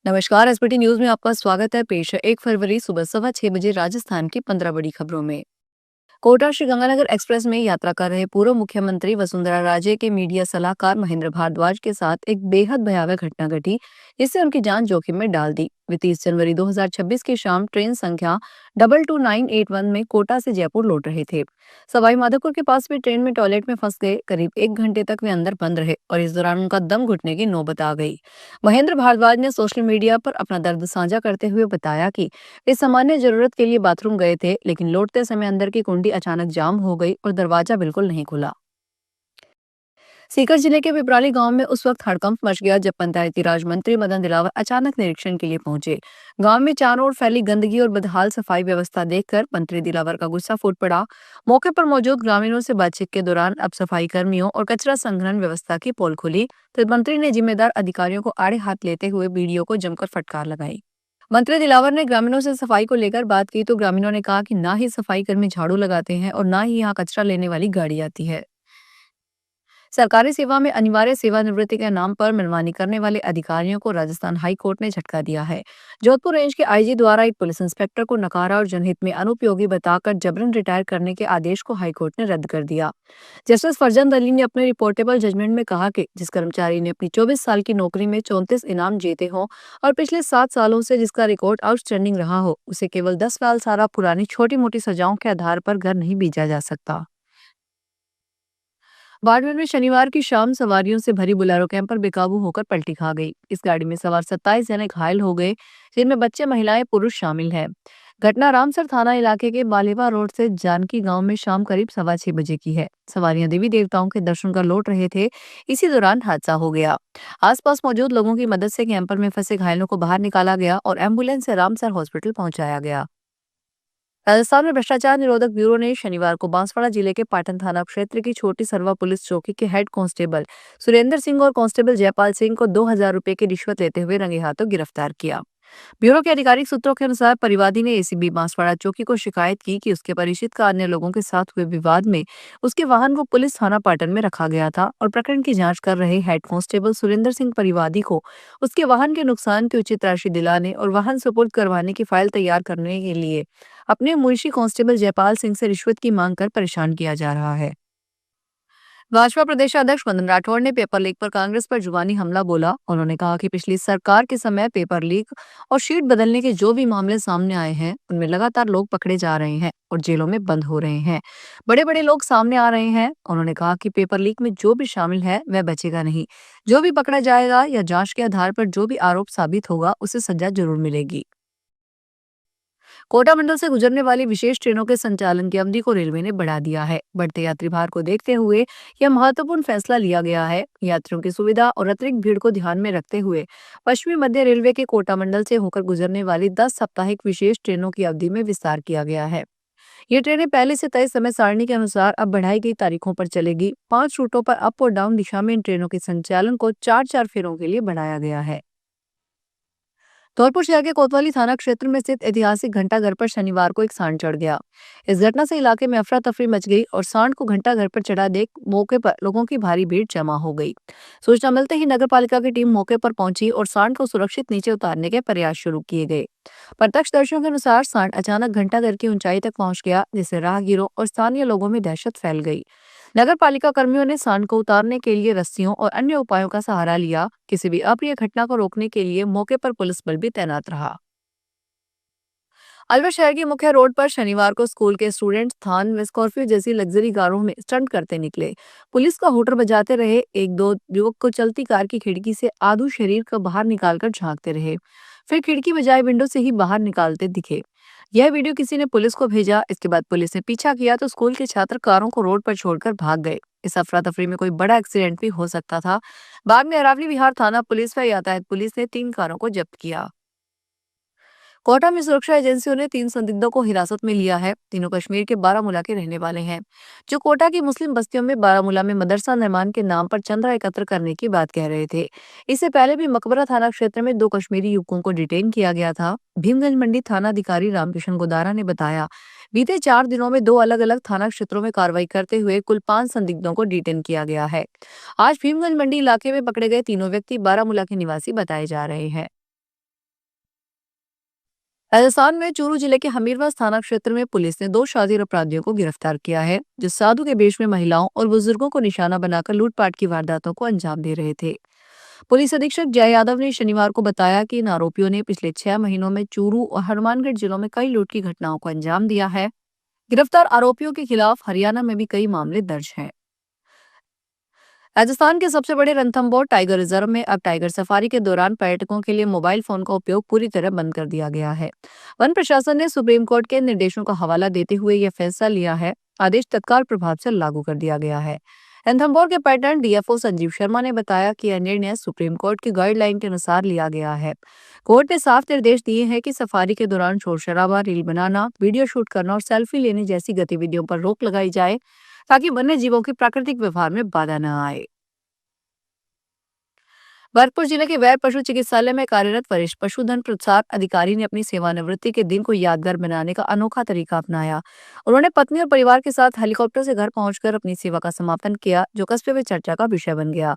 नमस्कार। SBT news में आपका स्वागत है। पेश है 1 फरवरी सुबह 6:15 राजस्थान की 15 बड़ी खबरों में। कोटा श्रीगंगानगर एक्सप्रेस में यात्रा कर रहे पूर्व मुख्यमंत्री वसुंधरा राजे के मीडिया सलाहकार महेंद्र भारद्वाज के साथ एक बेहद भयावह घटना घटी, जिससे उनकी जान जोखिम में डाल दी। वे 30 जनवरी 2026 की शाम ट्रेन संख्या 22981 में कोटा से जयपुर लौट रहे थे। सवाई माधोपुर के पास भी ट्रेन में टॉयलेट में फंस गए। करीब 1 घंटे तक वे अंदर बंद रहे और इस दौरान उनका दम घुटने की नौबत आ गई। महेंद्र भारद्वाज ने सोशल मीडिया पर अपना दर्द साझा करते हुए बताया कि वे सामान्य जरूरत के लिए बाथरूम गए थे, लेकिन लौटते समय अंदर की कुंडी अचानक जाम हो गई और दरवाजा बिल्कुल नहीं खुला। सीकर जिले के पिपराली गांव में उस वक्त हड़कंप मच गया जब पंचायती राज मंत्री मदन दिलावर अचानक निरीक्षण के लिए पहुंचे। गांव में चारों ओर फैली गंदगी और बदहाल सफाई व्यवस्था देखकर मंत्री दिलावर का गुस्सा फूट पड़ा। मौके पर मौजूद ग्रामीणों से बातचीत के दौरान अब सफाई कर्मियों और कचरा संग्रहण व्यवस्था की पोल खुली, तो मंत्री ने जिम्मेदार अधिकारियों को आड़े हाथ लेते हुए बीडीओ को जमकर फटकार लगाई। मंत्री दिलावर ने ग्रामीणों से सफाई को लेकर बात की तो ग्रामीणों ने कहा कि ना ही सफाई कर्मी झाड़ू लगाते हैं और ना ही यहाँ कचरा लेने वाली गाड़ी आती है। सरकारी सेवा में अनिवार्य सेवानिवृत्ति के नाम पर मनमानी करने वाले अधिकारियों को राजस्थान हाई कोर्ट ने झटका दिया है। जोधपुर रेंज के आईजी द्वारा एक पुलिस इंस्पेक्टर को नकारा और जनहित में अनुपयोगी बताकर जबरन रिटायर करने के आदेश को हाई कोर्ट ने रद्द कर दिया। जस्टिस फरजंद अली ने अपने रिपोर्टेबल जजमेंट में कहा कि जिस कर्मचारी ने अपनी 24 साल की नौकरी में 34 इनाम जीते हों और पिछले 7 सालों से जिसका रिकॉर्ड आउटस्टैंडिंग रहा हो, उसे केवल 10 साल सारा पुरानी छोटी मोटी सजाओं के आधार पर घर नहीं भेजा जा सकता। बाड़मेर में शनिवार की शाम सवारियों से भरी बुलेरो कैंपर बेकाबू होकर पलटी खा गई। इस गाड़ी में सवार 27 जने घायल हो गए, जिनमें बच्चे, महिलाएं, पुरुष शामिल हैं। घटना रामसर थाना इलाके के बालेवा रोड से जानकी गांव में शाम करीब 6:15 की है। सवारियां देवी देवताओं के दर्शन कर लौट रहे थे, इसी दौरान हादसा हो गया। आसपास मौजूद लोगों की मदद से कैंपर में फंसे घायलों को बाहर निकाला गया और एम्बुलेंस से रामसर हॉस्पिटल पहुंचाया गया। राजस्थान में भ्रष्टाचार निरोधक ब्यूरो ने शनिवार को बांसवाड़ा जिले के पाटन थाना क्षेत्र की छोटी सरवा पुलिस चौकी के हेड कांस्टेबल सुरेंद्र सिंह और कांस्टेबल जयपाल सिंह को 2000 रुपए की रिश्वत लेते हुए रंगे हाथों गिरफ्तार किया। ब्यूरो के आधिकारिक सूत्रों के अनुसार परिवादी ने एसीबी बांसवाड़ा चौकी को शिकायत की कि उसके परिचित का अन्य लोगों के साथ हुए विवाद में उसके वाहन को पुलिस थाना पाटन में रखा गया था और प्रकरण की जांच कर रहे हेड कांस्टेबल सुरेंद्र सिंह परिवादी को उसके वाहन के नुकसान की उचित राशि दिलाने और वाहन सुपुर्द करवाने की फाइल तैयार करने के लिए अपने मुंशी कांस्टेबल जयपाल सिंह से रिश्वत की मांग कर परेशान किया जा रहा है। भाजपा प्रदेश अध्यक्ष मदन राठौड़ ने पेपर लीक पर कांग्रेस पर जुबानी हमला बोला। उन्होंने कहा कि पिछली सरकार के समय पेपर लीक और शीट बदलने के जो भी मामले सामने आए हैं, उनमें लगातार लोग पकड़े जा रहे हैं और जेलों में बंद हो रहे हैं। बड़े बड़े लोग सामने आ रहे हैं। उन्होंने कहा कि पेपर लीक में जो भी शामिल है वह बचेगा नहीं। जो भी पकड़ा जाएगा या जांच के आधार पर जो भी आरोप साबित होगा उसे सजा जरूर मिलेगी। कोटा मंडल से गुजरने वाली विशेष ट्रेनों के संचालन की अवधि को रेलवे ने बढ़ा दिया है। बढ़ते यात्री भार को देखते हुए यह महत्वपूर्ण फैसला लिया गया है। यात्रियों की सुविधा और अतिरिक्त भीड़ को ध्यान में रखते हुए पश्चिमी मध्य रेलवे के कोटा मंडल से होकर गुजरने वाली 10 साप्ताहिक विशेष ट्रेनों की अवधि में विस्तार किया गया है। ये ट्रेनें पहले से तय समय सारणी के अनुसार अब बढ़ाई गई तारीखों पर चलेगी। 5 रूटों पर अप और डाउन दिशा में इन ट्रेनों के संचालन को 4-4 फेरों के लिए बढ़ाया गया है। धौलपुर शहर के कोतवाली थाना क्षेत्र में स्थित ऐतिहासिक घंटाघर पर शनिवार को एक सांड चढ़ गया। इस घटना से इलाके में अफरा तफरी मच गई और सांड को घंटाघर पर चढ़ा देख मौके पर लोगों की भारी भीड़ जमा हो गई। सूचना मिलते ही नगर पालिका की टीम मौके पर पहुंची और सांड को सुरक्षित नीचे उतारने के प्रयास शुरू किए गए। प्रत्यक्षदर्शियों के अनुसार सांड अचानक घंटाघर की ऊंचाई तक पहुंच गया, जिससे राहगीरों और स्थानीय लोगों में दहशत फैल गई। नगर पालिका कर्मियों ने सांड को उतारने के लिए रस्सियों और अन्य उपायों का सहारा लिया। किसी भी अप्रिय घटना को रोकने के लिए मौके पर पुलिस बल भी तैनात रहा। अलवर शहर की मुख्य रोड पर शनिवार को स्कूल के स्टूडेंट्स थान व स्कॉर्पियो जैसी लग्जरी कारों में स्टंट करते निकले। पुलिस का हूटर बजाते रहे एक दो युवक को चलती कार की खिड़की से आधू शरीर को बाहर निकालकर झांकते रहे, फिर खिड़की बजाय विंडो से ही बाहर निकालते दिखे। यह वीडियो किसी ने पुलिस को भेजा। इसके बाद पुलिस ने पीछा किया तो स्कूल के छात्र कारों को रोड पर छोड़कर भाग गए। इस अफरा तफरी में कोई बड़ा एक्सीडेंट भी हो सकता था। बाद में अरावली विहार थाना पुलिस व यातायात पुलिस ने 3 कारों को जब्त किया। कोटा में सुरक्षा एजेंसियों ने 3 संदिग्धों को हिरासत में लिया है। तीनों कश्मीर के बारामूला के रहने वाले हैं, जो कोटा की मुस्लिम बस्तियों में बारामूला में मदरसा निर्माण के नाम पर चंदा एकत्र करने की बात कह रहे थे। इससे पहले भी मकबरा थाना क्षेत्र में 2 कश्मीरी युवकों को डिटेन किया गया था। भीमगंज मंडी थाना अधिकारी रामकिशन गोदारा ने बताया, बीते 4 दिनों में 2 अलग अलग थाना क्षेत्रों में कार्रवाई करते हुए कुल 5 संदिग्धों को डिटेन किया गया है। आज भीमगंज मंडी इलाके में पकड़े गए तीनों व्यक्ति बारामूला के निवासी बताए जा रहे हैं। राजस्थान में चूरू जिले के हमीरवास थाना क्षेत्र में पुलिस ने दो शातिर अपराधियों को गिरफ्तार किया है, जो साधु के वेश में महिलाओं और बुजुर्गों को निशाना बनाकर लूटपाट की वारदातों को अंजाम दे रहे थे। पुलिस अधीक्षक जय यादव ने शनिवार को बताया कि इन आरोपियों ने पिछले 6 महीनों में चूरू और हनुमानगढ़ जिलों में कई लूट की घटनाओं को अंजाम दिया है। गिरफ्तार आरोपियों के खिलाफ हरियाणा में भी कई मामले दर्ज हैं। राजस्थान के सबसे बड़े रणथंभौर टाइगर रिजर्व में अब टाइगर सफारी के दौरान पर्यटकों के लिए मोबाइल फोन का उपयोग पूरी तरह बंद कर दिया गया है। वन प्रशासन ने सुप्रीम कोर्ट के निर्देशों का हवाला देते हुए यह फैसला लिया है। आदेश तत्काल प्रभाव से लागू कर दिया गया है। रणथंभौर के पर्यटन डीएफओ संजीव शर्मा ने बताया कि यह निर्णय सुप्रीम कोर्ट की गाइडलाइन के अनुसार लिया गया है। कोर्ट ने साफ निर्देश दिए हैं कि सफारी के दौरान शोर शराबा, रील बनाना, वीडियो शूट करना और सेल्फी लेने जैसी गतिविधियों पर रोक लगाई जाए, ताकि वन्य जीवों के प्राकृतिक व्यवहार में बाधा न आए। भरतपुर जिले के वैर पशु चिकित्सालय में कार्यरत वरिष्ठ पशुधन प्रसार अधिकारी ने अपनी सेवानिवृत्ति के दिन को यादगार बनाने का अनोखा तरीका अपनाया। उन्होंने पत्नी और परिवार के साथ हेलीकॉप्टर से घर पहुंचकर अपनी सेवा का समापन किया, जो कस्बे में चर्चा का विषय बन गया।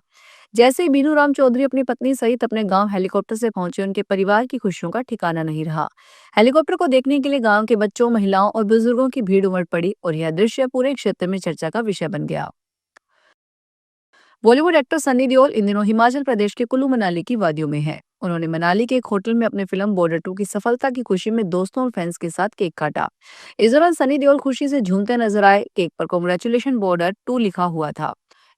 जैसे ही बीनू राम चौधरी अपनी पत्नी सहित अपने गांव हेलीकॉप्टर से पहुंचे, उनके परिवार की खुशियों का ठिकाना नहीं रहा। हेलीकॉप्टर को देखने के लिए गांव के बच्चों, महिलाओं और बुजुर्गों की भीड़ उमड़ पड़ी और यह दृश्य पूरे क्षेत्र में चर्चा का विषय बन गया। बॉलीवुड एक्टर सनी देओल इन दिनों हिमाचल प्रदेश के कुल्लू मनाली की वादियों में है। उन्होंने मनाली के एक होटल में अपनी फिल्म बॉर्डर 2 की सफलता की खुशी में दोस्तों और फैंस के साथ केक काटा। इस दौरान सनी देओल खुशी से झूमते नजर आए। केक पर कांग्रेचुलेशन बॉर्डर 2 लिखा हुआ था।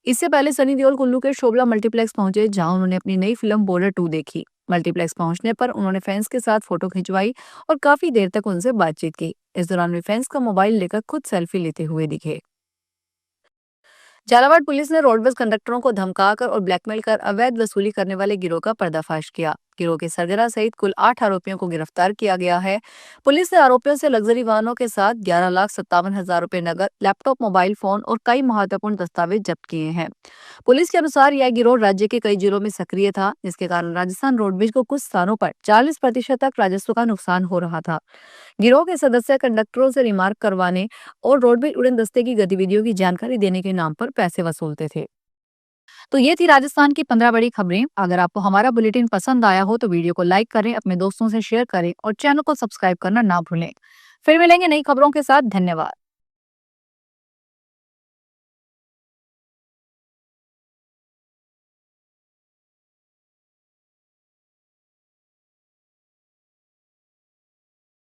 इससे पहले सनी देओल कुल्लू के शोभला मल्टीप्लेक्स पहुंचे, जहां उन्होंने अपनी नई फिल्म बॉर्डर 2 देखी। मल्टीप्लेक्स पहुंचने पर उन्होंने फैंस के साथ फोटो खिंचवाई और काफी देर तक उनसे बातचीत की। इस दौरान वे फैंस का मोबाइल लेकर खुद सेल्फी लेते हुए दिखे। झालावाड़ पुलिस ने रोडवेज कंडक्टरों को धमकाकर और ब्लैकमेल कर अवैध वसूली करने वाले गिरोह का पर्दाफाश किया। गिरोह के सरगना सहित कुल 8 आरोपियों को गिरफ्तार किया गया है। पुलिस ने आरोपियों से लग्जरी वाहनों के साथ 11,57,000 रुपए नकद, लैपटॉप, मोबाइल फोन और कई महत्वपूर्ण दस्तावेज जब्त किए हैं। पुलिस के अनुसार यह गिरोह राज्य के कई जिलों में सक्रिय था, जिसके कारण राजस्थान रोडवेज को कुछ स्थानों पर 40% तक राजस्व का नुकसान हो रहा था। गिरोह के सदस्य कंडक्टरों से रिमार्क करवाने और रोडवेज उड़न दस्ते की गतिविधियों की जानकारी देने के नाम पर पैसे वसूलते थे। तो ये थी राजस्थान की 15 बड़ी खबरें। अगर आपको हमारा बुलेटिन पसंद आया हो तो वीडियो को लाइक करें, अपने दोस्तों से शेयर करें और चैनल को सब्सक्राइब करना ना भूलें। फिर मिलेंगे नई खबरों के साथ। धन्यवाद।